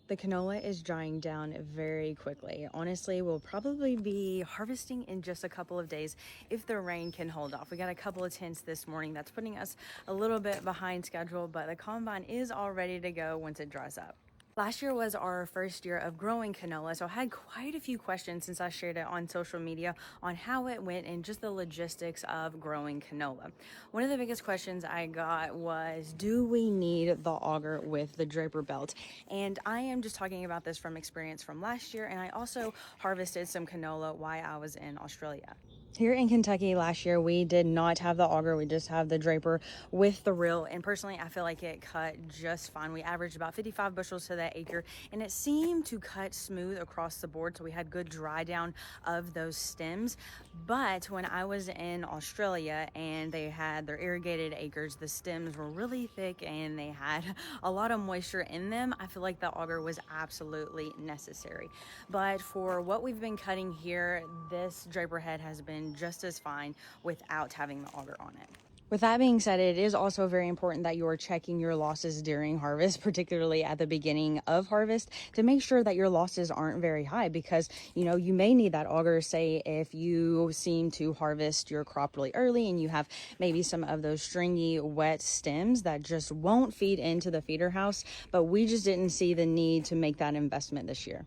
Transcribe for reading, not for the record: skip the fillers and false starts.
The canola is drying down very quickly. Honestly, we'll probably be harvesting in just a couple of days if the rain can hold off. We got a couple of tints this morning. That's putting us a little bit behind schedule, but the combine is all ready to go once it dries up. Last year was our first year of growing canola, so I had quite a few questions since I shared it on social media on how it went and just the logistics of growing canola. One of the biggest questions I got was, do we need the auger with the draper belt? And I am just talking about this from experience from last year, and I also harvested some canola while I was in Australia. Here in Kentucky last year, we did not have the auger. We just have the draper with the reel. And personally, I feel like it cut just fine. We averaged about 55 bushels to that acre, and it seemed to cut smooth across the board. So we had good dry down of those stems. But when I was in Australia and they had their irrigated acres, the stems were really thick and they had a lot of moisture in them. I feel like the auger was absolutely necessary. But for what we've been cutting here, this draper head has been just as fine without having the auger on it. With that being said, it is also very important that you are checking your losses during harvest, particularly at the beginning of harvest, to make sure that your losses aren't very high, because you may need that auger. Say if you seem to harvest your crop really early and you have maybe some of those stringy wet stems that just won't feed into the feeder house, but we just didn't see the need to make that investment this year.